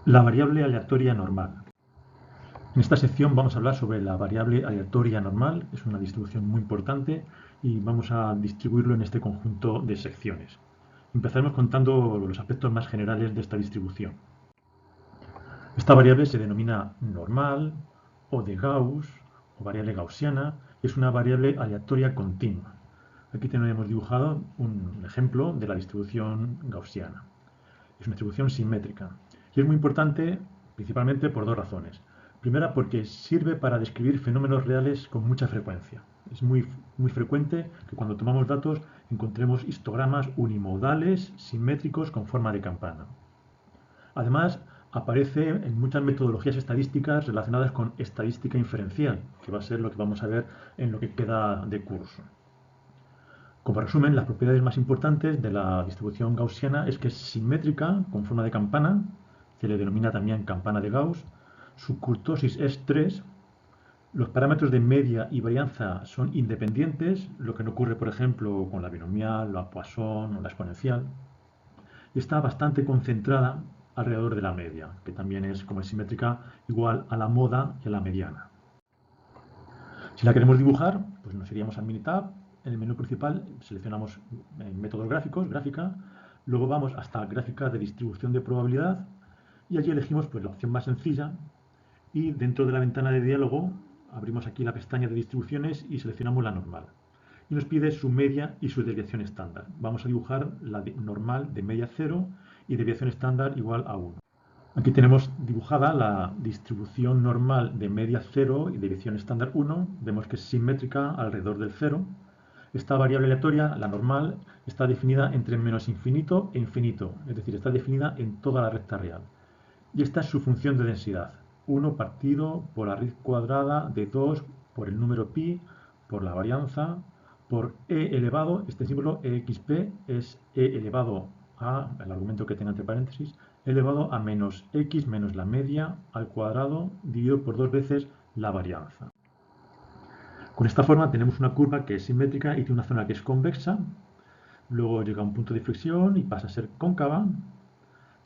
La variable aleatoria normal. En esta sección vamos a hablar sobre la variable aleatoria normal, es una distribución muy importante y vamos a distribuirlo en este conjunto de secciones. Empezaremos contando los aspectos más generales de esta distribución. Esta variable se denomina normal o de Gauss o variable gaussiana y es una variable aleatoria continua. Aquí tenemos dibujado un ejemplo de la distribución gaussiana. Es una distribución simétrica y es muy importante principalmente por dos razones. Primera, porque sirve para describir fenómenos reales con mucha frecuencia. Es muy frecuente que cuando tomamos datos encontremos histogramas unimodales simétricos con forma de campana. Además, aparece en muchas metodologías estadísticas relacionadas con estadística inferencial, que va a ser lo que vamos a ver en lo que queda de curso. Como resumen, las propiedades más importantes de la distribución gaussiana es que es simétrica, con forma de campana, se le denomina también campana de Gauss, su kurtosis es 3, los parámetros de media y varianza son independientes, lo que no ocurre, por ejemplo, con la binomial, la Poisson o la exponencial, y está bastante concentrada alrededor de la media, que también es, como es simétrica, igual a la moda y a la mediana. Si la queremos dibujar, pues nos iríamos al Minitab. En el menú principal seleccionamos métodos gráficos, gráfica, luego vamos hasta gráfica de distribución de probabilidad y allí elegimos pues, la opción más sencilla y dentro de la ventana de diálogo abrimos aquí la pestaña de distribuciones y seleccionamos la normal. Y nos pide su media y su desviación estándar. Vamos a dibujar la normal de media 0 y desviación estándar igual a 1. Aquí tenemos dibujada la distribución normal de media 0 y desviación estándar 1. Vemos que es simétrica alrededor del 0. Esta variable aleatoria, la normal, está definida entre menos infinito e infinito, es decir, está definida en toda la recta real. Y esta es su función de densidad, 1 partido por la raíz cuadrada de 2 por el número pi, por la varianza, por e elevado, este símbolo exp es e elevado a, el argumento que tenga entre paréntesis, elevado a menos x menos la media al cuadrado dividido por 2 veces la varianza. Con esta forma tenemos una curva que es simétrica y tiene una zona que es convexa, luego llega a un punto de inflexión y pasa a ser cóncava,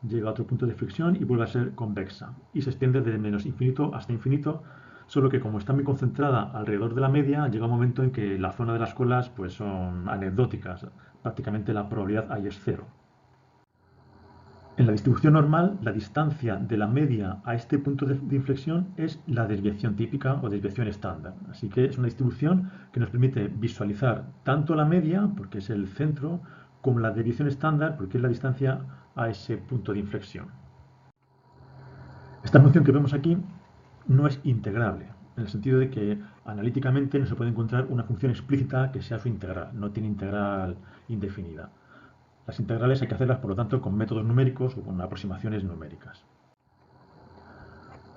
llega a otro punto de inflexión y vuelve a ser convexa, y se extiende desde menos infinito hasta infinito, solo que como está muy concentrada alrededor de la media, llega un momento en que la zona de las colas pues, son anecdóticas, prácticamente la probabilidad ahí es cero. En la distribución normal, la distancia de la media a este punto de inflexión es la desviación típica o desviación estándar. Así que es una distribución que nos permite visualizar tanto la media, porque es el centro, como la desviación estándar, porque es la distancia a ese punto de inflexión. Esta función que vemos aquí no es integrable, en el sentido de que analíticamente no se puede encontrar una función explícita que sea su integral, no tiene integral indefinida. Las integrales hay que hacerlas, por lo tanto, con métodos numéricos o con aproximaciones numéricas.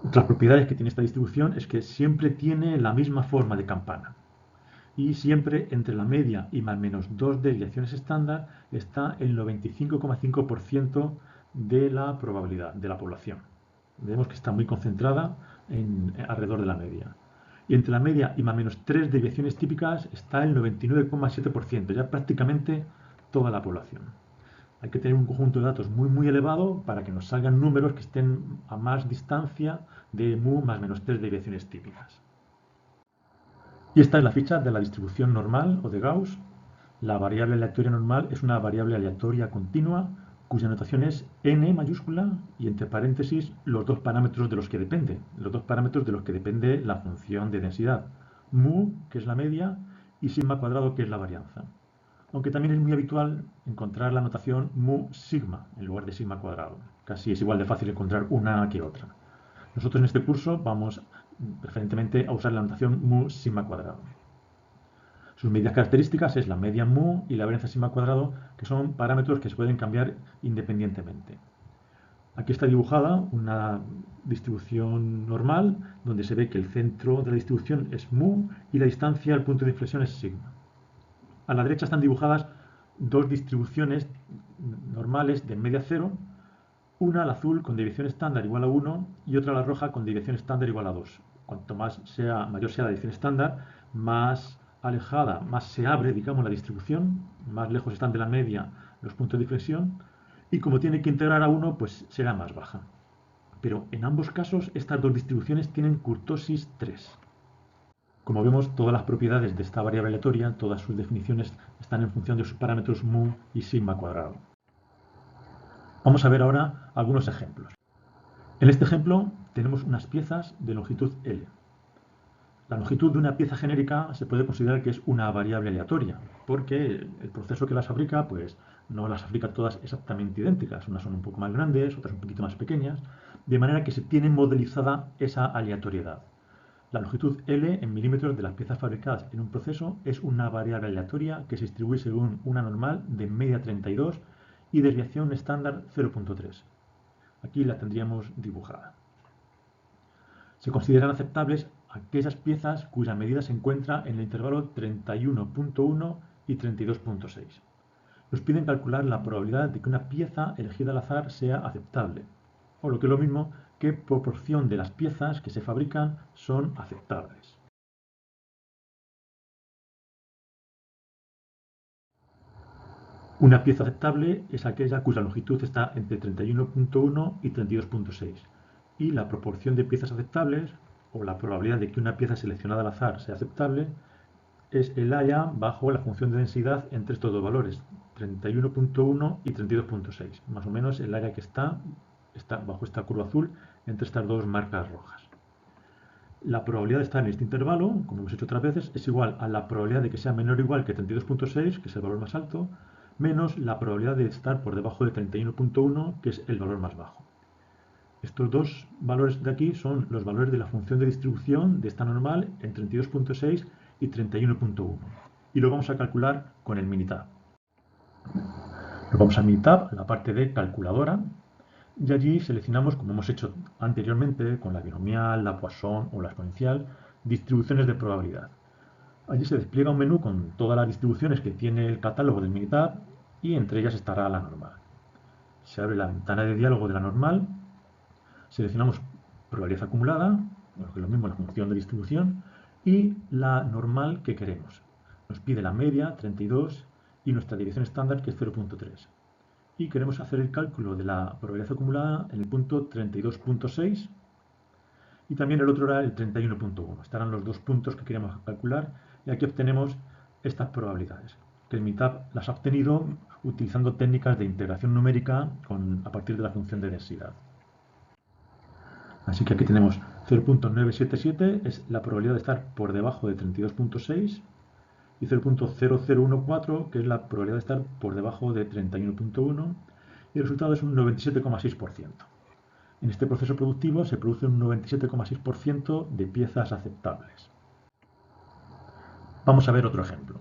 Otras propiedades que tiene esta distribución es que siempre tiene la misma forma de campana. Y siempre entre la media y más menos 2 desviaciones estándar está el 95,5% de la probabilidad de la población. Vemos que está muy concentrada alrededor de la media. Y entre la media y más menos 3 desviaciones típicas está el 99,7%, ya prácticamente toda la población. Hay que tener un conjunto de datos muy elevado para que nos salgan números que estén a más distancia de mu más menos 3 desviaciones típicas. Y esta es la ficha de la distribución normal o de Gauss. La variable aleatoria normal es una variable aleatoria continua cuya notación es n mayúscula y entre paréntesis los dos parámetros de los que depende. Los dos parámetros de los que depende la función de densidad. Mu, que es la media, y sigma cuadrado, que es la varianza. Aunque también es muy habitual encontrar la notación mu sigma en lugar de sigma cuadrado. Casi es igual de fácil encontrar una que otra. Nosotros en este curso vamos preferentemente a usar la notación mu sigma cuadrado. Sus medidas características es la media mu y la varianza sigma cuadrado, que son parámetros que se pueden cambiar independientemente. Aquí está dibujada una distribución normal, donde se ve que el centro de la distribución es mu y la distancia al punto de inflexión es sigma. A la derecha están dibujadas dos distribuciones normales de media 0, una al azul con desviación estándar igual a 1 y otra a la roja con desviación estándar igual a 2. Cuanto mayor sea la desviación estándar, más alejada, más se abre, digamos, la distribución, más lejos están de la media los puntos de inflexión, y como tiene que integrar a 1, pues será más baja. pero en ambos casos estas dos distribuciones tienen kurtosis 3. Como vemos, todas las propiedades de esta variable aleatoria, todas sus definiciones están en función de sus parámetros mu y sigma cuadrado. Vamos a ver ahora algunos ejemplos. En este ejemplo tenemos unas piezas de longitud L. La longitud de una pieza genérica se puede considerar que es una variable aleatoria, porque el proceso que las fabrica, pues no las fabrica todas exactamente idénticas. Unas son un poco más grandes, otras un poquito más pequeñas, de manera que se tiene modelizada esa aleatoriedad. La longitud L en milímetros de las piezas fabricadas en un proceso es una variable aleatoria que se distribuye según una normal de media 32 y desviación estándar 0.3. Aquí la tendríamos dibujada. Se consideran aceptables aquellas piezas cuya medida se encuentra en el intervalo 31.1 y 32.6. Nos piden calcular la probabilidad de que una pieza elegida al azar sea aceptable, o lo que es lo mismo, qué proporción de las piezas que se fabrican son aceptables. Una pieza aceptable es aquella cuya longitud está entre 31.1 y 32.6 y la proporción de piezas aceptables, o la probabilidad de que una pieza seleccionada al azar sea aceptable, es el área bajo la función de densidad entre estos dos valores, 31.1 y 32.6, más o menos el área que está bajo esta curva azul entre estas dos marcas rojas. La probabilidad de estar en este intervalo, como hemos hecho otras veces, es igual a la probabilidad de que sea menor o igual que 32.6, que es el valor más alto, menos la probabilidad de estar por debajo de 31.1, que es el valor más bajo. Estos dos valores de aquí son los valores de la función de distribución de esta normal en 32.6 y 31.1. Y lo vamos a calcular con el Minitab. Nos vamos a Minitab, a la parte de calculadora, y allí seleccionamos, como hemos hecho anteriormente con la binomial, la Poisson o la exponencial, distribuciones de probabilidad. Allí se despliega un menú con todas las distribuciones que tiene el catálogo del Minitab y entre ellas estará la normal. Se abre la ventana de diálogo de la normal, seleccionamos probabilidad acumulada, lo que es lo mismo la función de distribución, y la normal que queremos. Nos pide la media, 32, y nuestra dirección estándar, que es 0.3. Y queremos hacer el cálculo de la probabilidad acumulada en el punto 32.6, y también el otro era el 31.1. Estarán los dos puntos que queremos calcular, y aquí obtenemos estas probabilidades, que el Minitab las ha obtenido utilizando técnicas de integración numérica a partir de la función de densidad. Así que aquí tenemos 0.977 es la probabilidad de estar por debajo de 32.6 y 0.0014 que es la probabilidad de estar por debajo de 31.1 y el resultado es un 97,6%. En este proceso productivo se produce un 97,6% de piezas aceptables. Vamos a ver otro ejemplo.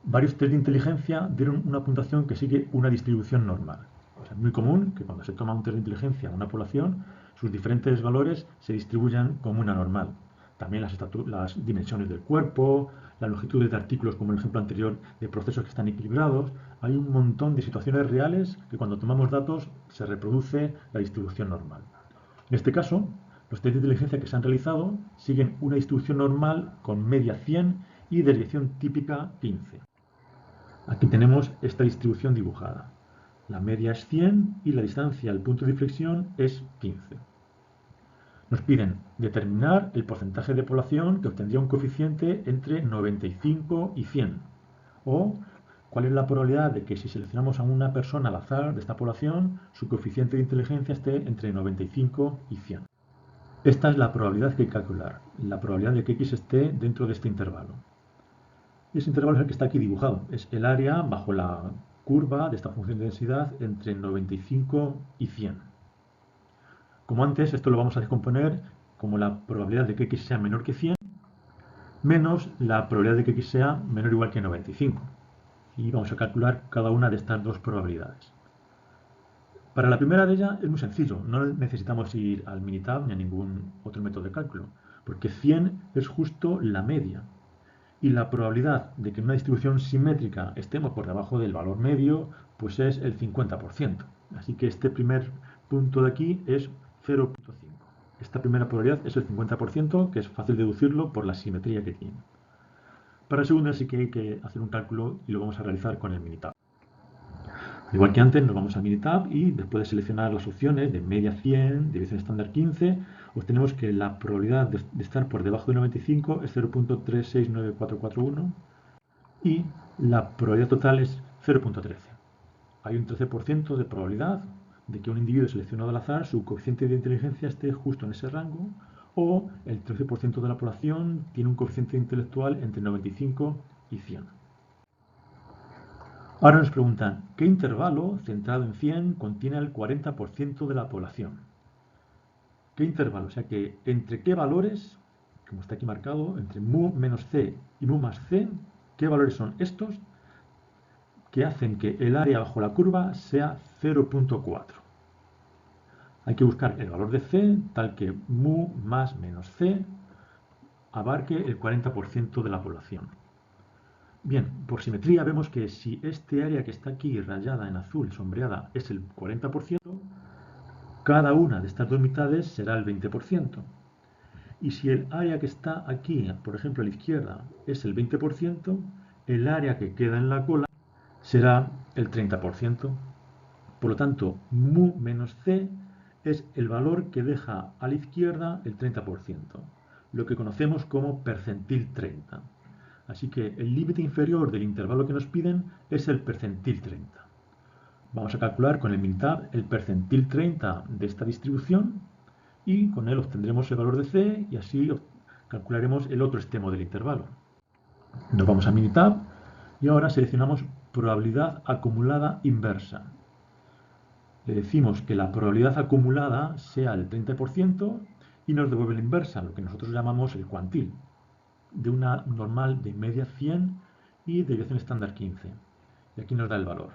Varios test de inteligencia dieron una puntuación que sigue una distribución normal. Es muy común que cuando se toma un test de inteligencia a una población, sus diferentes valores se distribuyan como una normal. También las dimensiones del cuerpo, las longitudes de artículos, como el ejemplo anterior, de procesos que están equilibrados. Hay un montón de situaciones reales que cuando tomamos datos se reproduce la distribución normal. En este caso, los test de inteligencia que se han realizado siguen una distribución normal con media 100 y desviación típica 15. Aquí tenemos esta distribución dibujada. La media es 100 y la distancia al punto de inflexión es 15. Nos piden determinar el porcentaje de población que obtendría un coeficiente entre 95 y 100. O cuál es la probabilidad de que si seleccionamos a una persona al azar de esta población, su coeficiente de inteligencia esté entre 95 y 100. Esta es la probabilidad que hay que calcular, la probabilidad de que X esté dentro de este intervalo. Y ese intervalo es el que está aquí dibujado, es el área bajo la curva de esta función de densidad entre 95 y 100. Como antes, esto lo vamos a descomponer como la probabilidad de que X sea menor que 100 menos la probabilidad de que X sea menor o igual que 95. Y vamos a calcular cada una de estas dos probabilidades. Para la primera de ellas es muy sencillo, no necesitamos ir al Minitab ni a ningún otro método de cálculo, porque 100 es justo la media. Y la probabilidad de que en una distribución simétrica estemos por debajo del valor medio, pues es el 50%. Así que este primer punto de aquí es 0.5. Esta primera probabilidad es el 50%, que es fácil deducirlo por la simetría que tiene. Para la segunda sí que hay que hacer un cálculo y lo vamos a realizar con el Minitab. Igual que antes, nos vamos a Minitab y después de seleccionar las opciones de media 100, deviación estándar 15, obtenemos que la probabilidad de estar por debajo de 95 es 0.369441 y la probabilidad total es 0.13. Hay un 13% de probabilidad de que un individuo seleccionado al azar, su coeficiente de inteligencia esté justo en ese rango, o el 13% de la población tiene un coeficiente intelectual entre 95 y 100. Ahora nos preguntan, ¿qué intervalo centrado en 100 contiene el 40% de la población? ¿Qué intervalo? O sea que, ¿entre qué valores, como está aquí marcado, entre mu menos c y mu más c, qué valores son estos que hacen que el área bajo la curva sea 0.4? Hay que buscar el valor de c tal que mu más menos c abarque el 40% de la población. Bien, por simetría vemos que si este área que está aquí rayada en azul, sombreada, es el 40%, cada una de estas dos mitades será el 20%. Y si el área que está aquí, por ejemplo a la izquierda, es el 20%, el área que queda en la cola será el 30%. Por lo tanto, mu menos c es el valor que deja a la izquierda el 30%, lo que conocemos como percentil 30. Así que el límite inferior del intervalo que nos piden es el percentil 30. Vamos a calcular con el Minitab el percentil 30 de esta distribución y con él obtendremos el valor de c y así calcularemos el otro extremo del intervalo. Nos vamos a Minitab y ahora seleccionamos probabilidad acumulada inversa. Le decimos que la probabilidad acumulada sea el 30% y nos devuelve la inversa, lo que nosotros llamamos el cuantil, de una normal de media 100 y deviación estándar 15. Y aquí nos da el valor,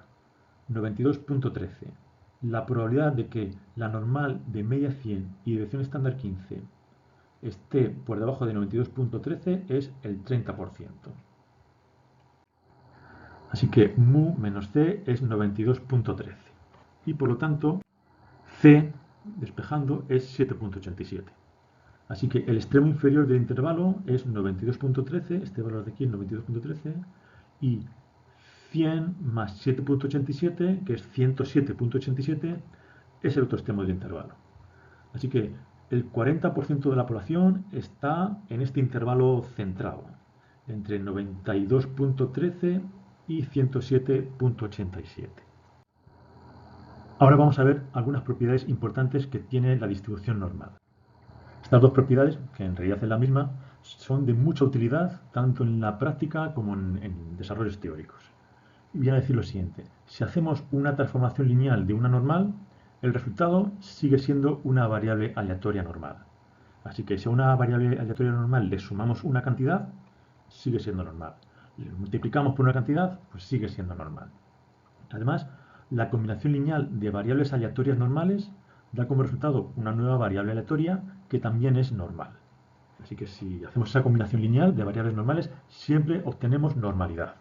92.13. La probabilidad de que la normal de media 100 y deviación estándar 15 esté por debajo de 92.13 es el 30%. Así que mu menos c es 92.13. Y por lo tanto, c, despejando, es 7.87. Así que el extremo inferior del intervalo es 92.13, este valor de aquí es 92.13, y 100 más 7.87, que es 107.87, es el otro extremo del intervalo. Así que el 40% de la población está en este intervalo centrado, entre 92.13 y 107.87. Ahora vamos a ver algunas propiedades importantes que tiene la distribución normal. Estas dos propiedades, que en realidad es la misma, son de mucha utilidad tanto en la práctica como en desarrollos teóricos. Y voy a decir lo siguiente, si hacemos una transformación lineal de una normal, el resultado sigue siendo una variable aleatoria normal. Así que si a una variable aleatoria normal le sumamos una cantidad, sigue siendo normal. Le multiplicamos por una cantidad, pues sigue siendo normal. Además, la combinación lineal de variables aleatorias normales da como resultado una nueva variable aleatoria que también es normal. Así que si hacemos esa combinación lineal de variables normales, siempre obtenemos normalidad.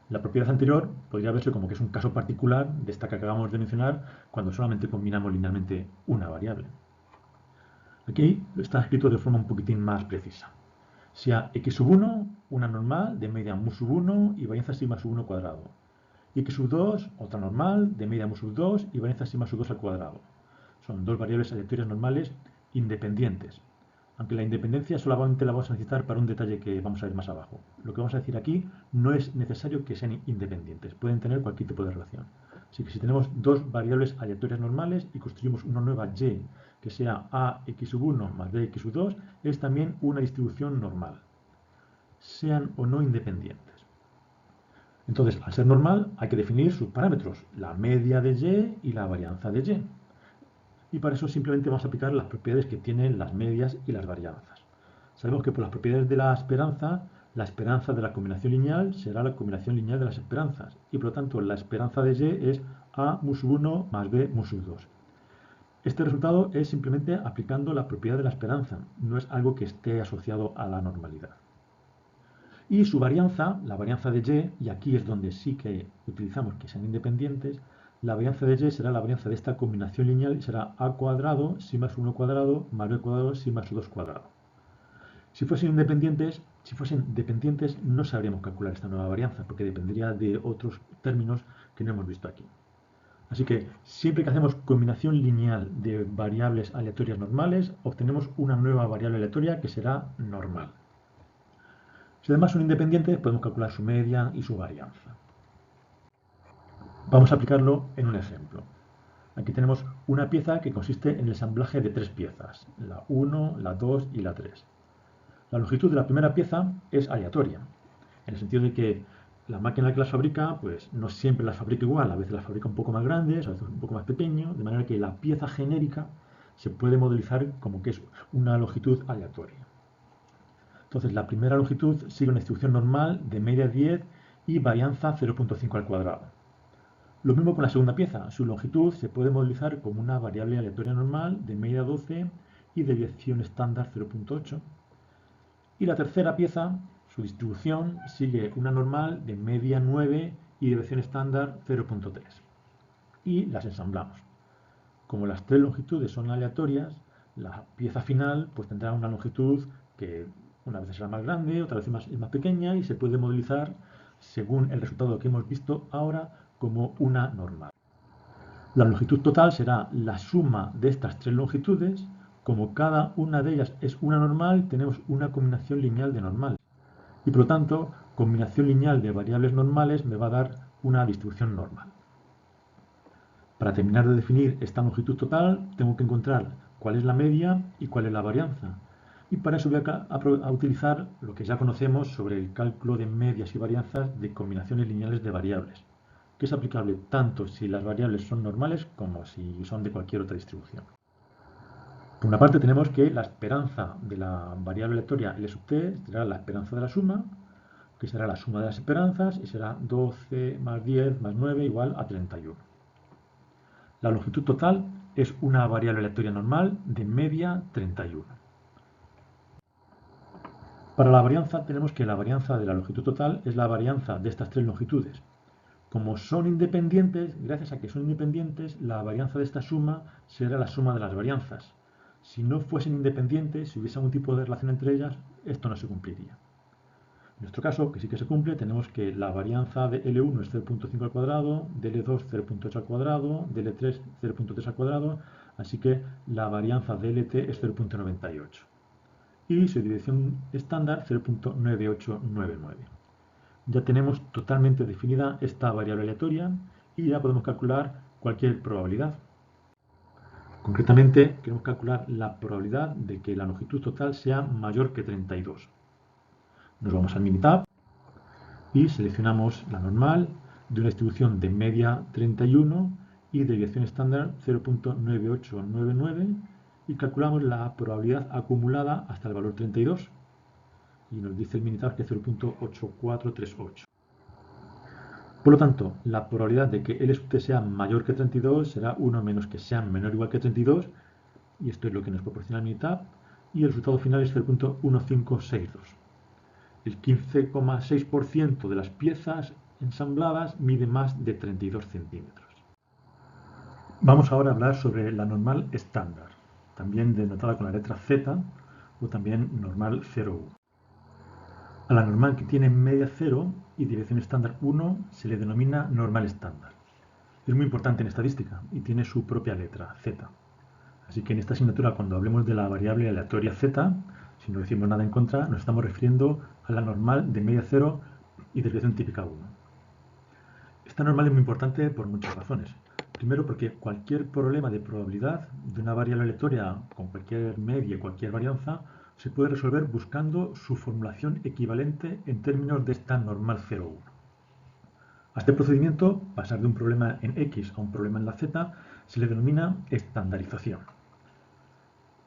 La propiedad anterior podría verse como que es un caso particular de esta que acabamos de mencionar cuando solamente combinamos linealmente una variable. Aquí está escrito de forma un poquitín más precisa. Si a x sub 1, una normal de media mu sub 1 y varianza sigma sub 1 cuadrado. Y x sub 2, otra normal de media mu sub 2 y varianza sigma sub 2 al cuadrado. Son dos variables aleatorias normales independientes. Aunque la independencia solamente la vamos a necesitar para un detalle que vamos a ver más abajo. Lo que vamos a decir aquí no es necesario que sean independientes, pueden tener cualquier tipo de relación. Así que si tenemos dos variables aleatorias normales y construimos una nueva y que sea ax sub 1 más bx sub 2, es también una distribución normal, sean o no independientes. Entonces, al ser normal, hay que definir sus parámetros, la media de y y la varianza de y. Y para eso simplemente vamos a aplicar las propiedades que tienen las medias y las varianzas. Sabemos que por las propiedades de la esperanza de la combinación lineal será la combinación lineal de las esperanzas. Y por lo tanto, la esperanza de y es a mu sub 1 más b mu sub 2. Este resultado es simplemente aplicando la propiedad de la esperanza, no es algo que esté asociado a la normalidad. Y su varianza, la varianza de y aquí es donde sí que utilizamos que sean independientes, la varianza de y será la varianza de esta combinación lineal y será a cuadrado, si más 1 cuadrado, más b cuadrado, si más 2 cuadrado. Si fuesen dependientes, no sabríamos calcular esta nueva varianza, porque dependería de otros términos que no hemos visto aquí. Así que siempre que hacemos combinación lineal de variables aleatorias normales, obtenemos una nueva variable aleatoria que será normal. Si además son independientes, podemos calcular su media y su varianza. Vamos a aplicarlo en un ejemplo. Aquí tenemos una pieza que consiste en el ensamblaje de 3 piezas, la 1, la 2 y la 3. La longitud de la primera pieza es aleatoria, en el sentido de que la máquina que las fabrica, pues no siempre las fabrica igual, a veces las fabrica un poco más grandes, a veces un poco más pequeño, de manera que la pieza genérica se puede modelizar como que es una longitud aleatoria. Entonces la primera longitud sigue una distribución normal de media 10 y varianza 0.5 al cuadrado. Lo mismo con la segunda pieza, su longitud se puede modelizar como una variable aleatoria normal de media 12 y desviación estándar 0.8. Y la tercera pieza, su distribución sigue una normal de media 9 y desviación estándar 0.3. Y las ensamblamos. Como las tres longitudes son aleatorias, la pieza final pues tendrá una longitud que una vez será más grande, otra vez es más pequeña y se puede modelizar según el resultado que hemos visto ahora como una normal. La longitud total será la suma de estas tres longitudes. Como cada una de ellas es una normal, tenemos una combinación lineal de normales. Y por lo tanto, combinación lineal de variables normales me va a dar una distribución normal. Para terminar de definir esta longitud total, tengo que encontrar cuál es la media y cuál es la varianza. Y para eso voy a utilizar lo que ya conocemos sobre el cálculo de medias y varianzas de combinaciones lineales de variables, que es aplicable tanto si las variables son normales como si son de cualquier otra distribución. Por una parte tenemos que la esperanza de la variable aleatoria L sub t será la esperanza de la suma, que será la suma de las esperanzas, y será 12 más 10 más 9 igual a 31. La longitud total es una variable aleatoria normal de media 31. Para la varianza tenemos que la varianza de la longitud total es la varianza de estas tres longitudes. Como son independientes, gracias a que son independientes, la varianza de esta suma será la suma de las varianzas. Si no fuesen independientes, si hubiese algún tipo de relación entre ellas, esto no se cumpliría. En nuestro caso, que sí que se cumple, tenemos que la varianza de L1 es 0.5 al cuadrado, de L2 0.8 al cuadrado, de L3 0.3 al cuadrado, así que la varianza de LT es 0.98. Y su dirección estándar 0.9899. Ya tenemos totalmente definida esta variable aleatoria y ya podemos calcular cualquier probabilidad. Concretamente, queremos calcular la probabilidad de que la longitud total sea mayor que 32. Nos vamos al Minitab y seleccionamos la normal de una distribución de media 31 y desviación estándar 0.9899 y calculamos la probabilidad acumulada hasta el valor 32 y nos dice el Minitab que es 0.8438. Por lo tanto, la probabilidad de que L sub t sea mayor que 32 será 1 menos que sea menor o igual que 32, y esto es lo que nos proporciona el Minitab, y el resultado final es 0.1562. El 15,6% de las piezas ensambladas mide más de 32 centímetros. Vamos ahora a hablar sobre la normal estándar, también denotada con la letra Z o también normal 0,1. A la normal que tiene media 0 y dirección estándar 1 se le denomina normal estándar. Es muy importante en estadística y tiene su propia letra, Z. Así que en esta asignatura, cuando hablemos de la variable aleatoria Z, si no decimos nada en contra, nos estamos refiriendo a la normal de media 0 y desviación típica 1. Esta normal es muy importante por muchas razones. Primero, porque cualquier problema de probabilidad de una variable aleatoria con cualquier media y cualquier varianza se puede resolver buscando su formulación equivalente en términos de esta normal 0,1. A este procedimiento, pasar de un problema en X a un problema en la Z, se le denomina estandarización.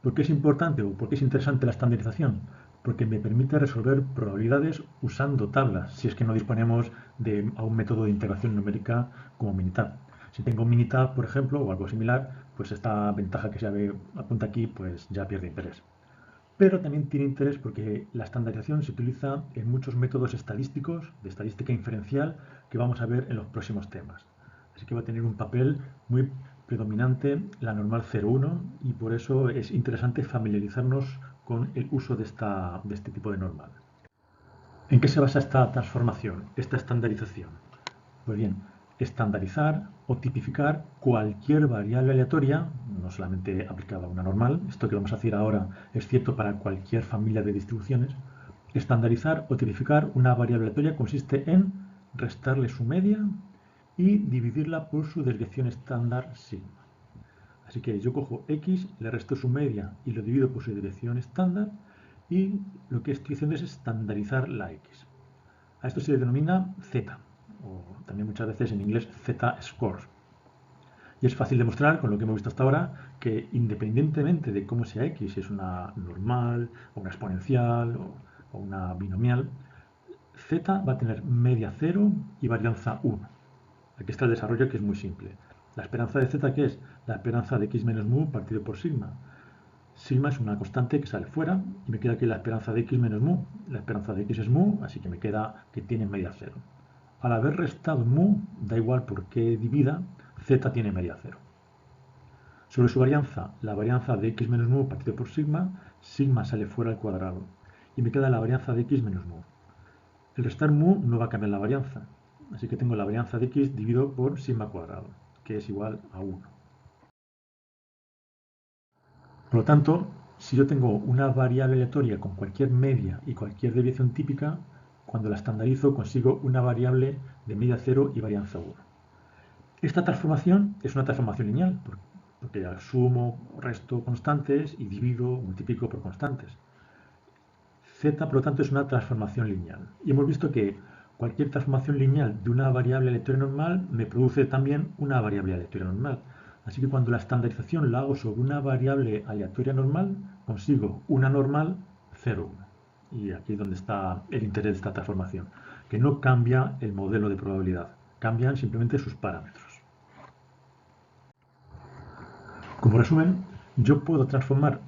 ¿Por qué es importante o por qué es interesante la estandarización? Porque me permite resolver probabilidades usando tablas, si es que no disponemos de un método de integración numérica como Minitab. Si tengo Minitab, por ejemplo, o algo similar, pues esta ventaja que se apunta aquí pues ya pierde interés. Pero también tiene interés porque la estandarización se utiliza en muchos métodos estadísticos, de estadística inferencial, que vamos a ver en los próximos temas. Así que va a tener un papel muy predominante la normal 0,1 y por eso es interesante familiarizarnos con el uso de este tipo de normal. ¿En qué se basa esta transformación, esta estandarización? Pues bien, estandarizar o tipificar cualquier variable aleatoria, no solamente aplicada a una normal, esto que vamos a hacer ahora es cierto para cualquier familia de distribuciones. Estandarizar o tipificar una variable aleatoria consiste en restarle su media y dividirla por su desviación estándar sigma. Así que yo cojo x, le resto su media y lo divido por su desviación estándar y lo que estoy haciendo es estandarizar la x. A esto se le denomina z, o también muchas veces en inglés z-score. Y es fácil demostrar, con lo que hemos visto hasta ahora, que independientemente de cómo sea x, si es una normal, o una exponencial, o una binomial, z va a tener media 0 y varianza 1. Aquí está el desarrollo, que es muy simple. La esperanza de z, ¿qué es? La esperanza de x menos mu partido por sigma. Sigma es una constante que sale fuera y me queda aquí la esperanza de x menos mu. La esperanza de x es mu, así que me queda que tiene media 0. Al haber restado mu, da igual por qué divida, z tiene media 0. Sobre su varianza, la varianza de x menos mu partido por sigma, sigma sale fuera al cuadrado y me queda la varianza de x menos mu. El restar mu no va a cambiar la varianza, así que tengo la varianza de x dividido por sigma cuadrado, que es igual a 1. Por lo tanto, si yo tengo una variable aleatoria con cualquier media y cualquier desviación típica, cuando la estandarizo consigo una variable de media 0 y varianza 1. Esta transformación es una transformación lineal, porque sumo, resto constantes y divido, multiplico por constantes. Z, por lo tanto, es una transformación lineal. Y hemos visto que cualquier transformación lineal de una variable aleatoria normal me produce también una variable aleatoria normal. Así que cuando la estandarización la hago sobre una variable aleatoria normal, consigo una normal 0, 1. Y aquí es donde está el interés de esta transformación, que no cambia el modelo de probabilidad, cambian simplemente sus parámetros. Como resumen, yo puedo transformar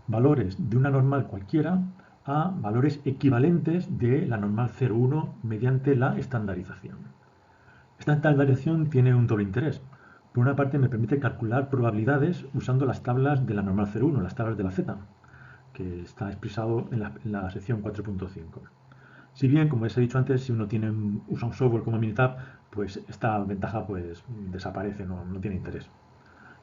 valores de una normal cualquiera a valores equivalentes de la normal 0,1 mediante la estandarización. Esta estandarización tiene un doble interés. Por una parte me permite calcular probabilidades usando las tablas de la normal 0,1, las tablas de la z, que está expresado en la sección 4.5. Si bien, como les he dicho antes, si uno usa un software como Minitab, pues esta ventaja pues desaparece, no tiene interés.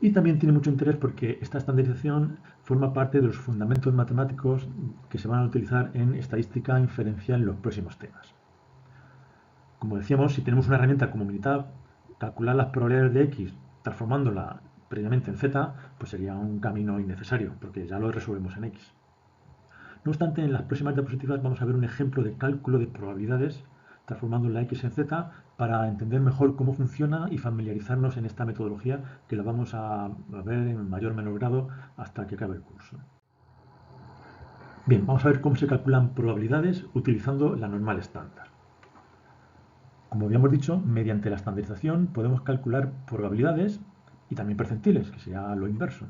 Y también tiene mucho interés porque esta estandarización forma parte de los fundamentos matemáticos que se van a utilizar en estadística inferencial en los próximos temas. Como decíamos, si tenemos una herramienta como Minitab, calcular las probabilidades de x transformándola previamente en z, pues sería un camino innecesario, porque ya lo resolvemos en x. No obstante, en las próximas diapositivas vamos a ver un ejemplo de cálculo de probabilidades transformando la x en z para entender mejor cómo funciona y familiarizarnos en esta metodología que la vamos a ver en mayor o menor grado hasta que acabe el curso. Bien, vamos a ver cómo se calculan probabilidades utilizando la normal estándar. Como habíamos dicho, mediante la estandarización podemos calcular probabilidades y también percentiles, que sería lo inverso,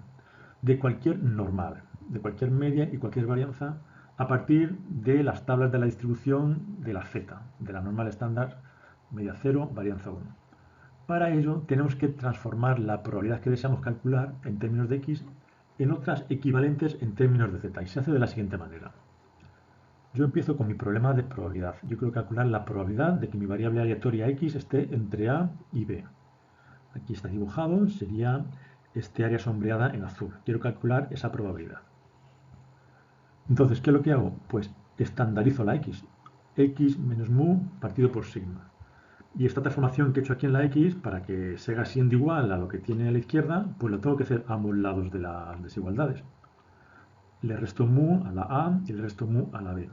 de cualquier normal, de cualquier media y cualquier varianza a partir de las tablas de la distribución de la z, de la normal estándar, media 0, varianza 1. Para ello tenemos que transformar la probabilidad que deseamos calcular en términos de x en otras equivalentes en términos de z, y se hace de la siguiente manera. Yo empiezo con mi problema de probabilidad. Yo quiero calcular la probabilidad de que mi variable aleatoria x esté entre a y b. Aquí está dibujado, sería este área sombreada en azul. Quiero calcular esa probabilidad. Entonces, ¿qué es lo que hago? Pues estandarizo la x. X menos mu partido por sigma. Y esta transformación que he hecho aquí en la x, para que siga siendo igual a lo que tiene a la izquierda, pues lo tengo que hacer a ambos lados de las desigualdades. Le resto mu a la a y le resto mu a la b.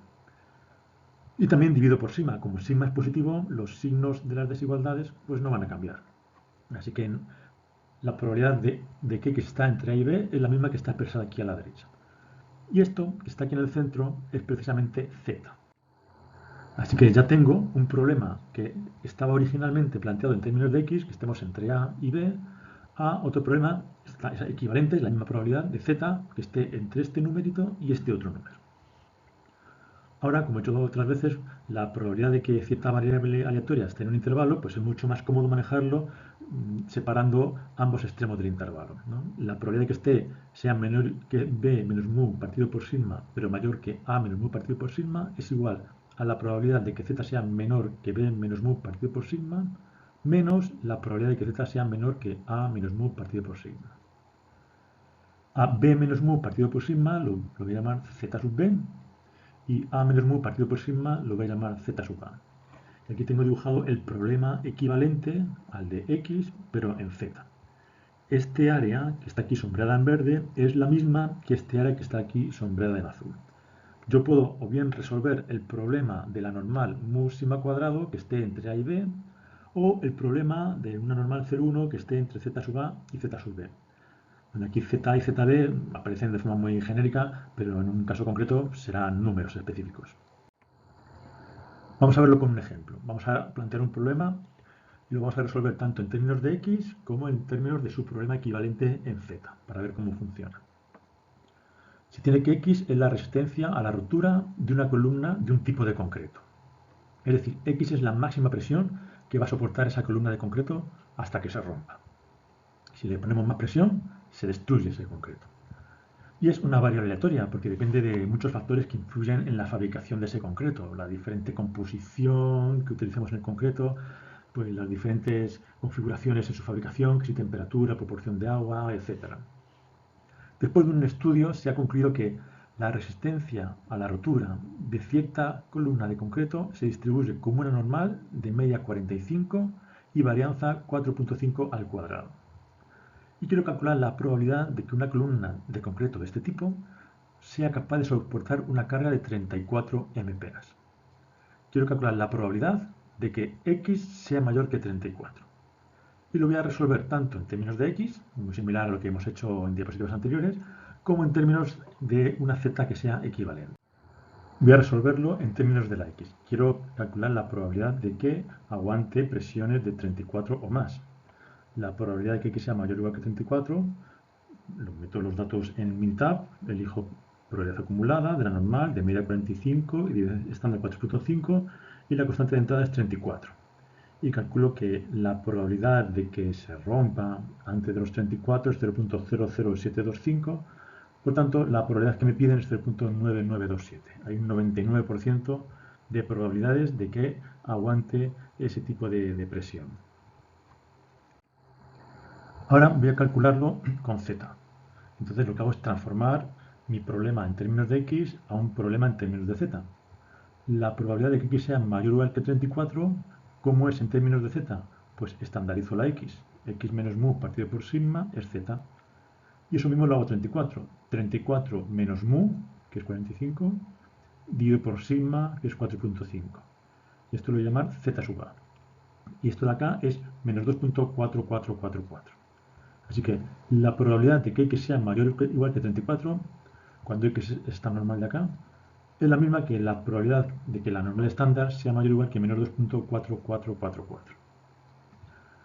Y también divido por sigma. Como sigma es positivo, los signos de las desigualdades pues no van a cambiar. Así que la probabilidad de que x está entre a y b es la misma que está expresada aquí a la derecha. Y esto, que está aquí en el centro, es precisamente z. Así que ya tengo un problema que estaba originalmente planteado en términos de x, que estemos entre a y b, a otro problema es equivalente, es la misma probabilidad de z, que esté entre este numerito y este otro número. Ahora, como he hecho otras veces, la probabilidad de que cierta variable aleatoria esté en un intervalo, pues es mucho más cómodo manejarlo separando ambos extremos del intervalo, ¿no? La probabilidad de que esté sea menor que b menos mu partido por sigma, pero mayor que a menos mu partido por sigma, es igual a la probabilidad de que z sea menor que b menos mu partido por sigma, menos la probabilidad de que z sea menor que a menos mu partido por sigma. A b menos mu partido por sigma lo voy a llamar z sub b, y a menos mu partido por sigma lo voy a llamar z sub a. Y aquí tengo dibujado el problema equivalente al de x, pero en z. Este área que está aquí sombreada en verde es la misma que este área que está aquí sombreada en azul. Yo puedo o bien resolver el problema de la normal mu sigma cuadrado que esté entre a y b, o el problema de una normal 0,1 que esté entre z sub a y z sub b. Bueno, aquí z y zb aparecen de forma muy genérica, pero en un caso concreto serán números específicos. Vamos a verlo con un ejemplo. Vamos a plantear un problema y lo vamos a resolver tanto en términos de x como en términos de su problema equivalente en z, para ver cómo funciona. Se tiene que x es la resistencia a la ruptura de una columna de un tipo de concreto. Es decir, x es la máxima presión que va a soportar esa columna de concreto hasta que se rompa. Si le ponemos más presión, se destruye ese concreto. Y es una variable aleatoria porque depende de muchos factores que influyen en la fabricación de ese concreto, la diferente composición que utilicemos en el concreto, pues las diferentes configuraciones en su fabricación, que si temperatura, proporción de agua, etc. Después de un estudio se ha concluido que la resistencia a la rotura de cierta columna de concreto se distribuye como una normal de media 45 y varianza 4.5 al cuadrado. Y quiero calcular la probabilidad de que una columna de concreto de este tipo sea capaz de soportar una carga de 34 MPa. Quiero calcular la probabilidad de que x sea mayor que 34. Y lo voy a resolver tanto en términos de x, muy similar a lo que hemos hecho en diapositivas anteriores, como en términos de una z que sea equivalente. Voy a resolverlo en términos de la x. Quiero calcular la probabilidad de que aguante presiones de 34 o más. La probabilidad de que x sea mayor o igual que 34, meto los datos en Minitab, elijo probabilidad acumulada de la normal, de media 45 y de estándar 4.5, y la constante de entrada es 34. Y calculo que la probabilidad de que se rompa antes de los 34 es 0.00725, por tanto la probabilidad que me piden es 0.9927. Hay un 99% de probabilidades de que aguante ese tipo de presión. Ahora voy a calcularlo con z. Entonces lo que hago es transformar mi problema en términos de x a un problema en términos de z. La probabilidad de que x sea mayor o igual que 34, ¿cómo es en términos de z? Pues estandarizo la x. X menos mu partido por sigma es z. Y eso mismo lo hago 34. 34 menos mu, que es 45, dividido por sigma, que es 4.5. Y esto lo voy a llamar z sub a. Y esto de acá es menos 2.4444. Así que la probabilidad de que x sea mayor o igual que 34, cuando x está normal de acá, es la misma que la probabilidad de que la normal estándar sea mayor o igual que menos 2.4444.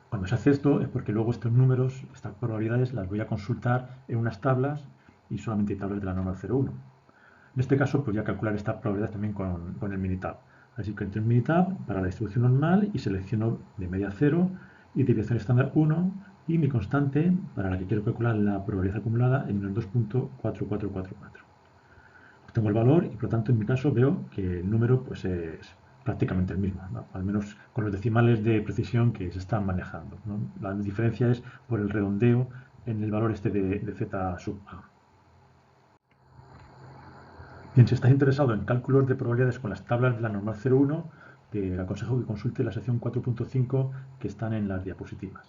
Cuando se hace esto es porque luego estos números, estas probabilidades, las voy a consultar en unas tablas y solamente hay tablas de la normal 0,1. En este caso, pues voy a calcular esta probabilidad también con el Minitab. Así que entro en Minitab para la distribución normal y selecciono de media 0 y desviación estándar 1 y mi constante para la que quiero calcular la probabilidad acumulada en menos 2.4444. Obtengo el valor y por lo tanto en mi caso veo que el número pues es prácticamente el mismo, ¿no? Al menos con los decimales de precisión que se están manejando, ¿no? La diferencia es por el redondeo en el valor este de z sub a. Bien, si estás interesado en cálculos de probabilidades con las tablas de la normal 0,1, te aconsejo que consulte la sección 4.5 que están en las diapositivas.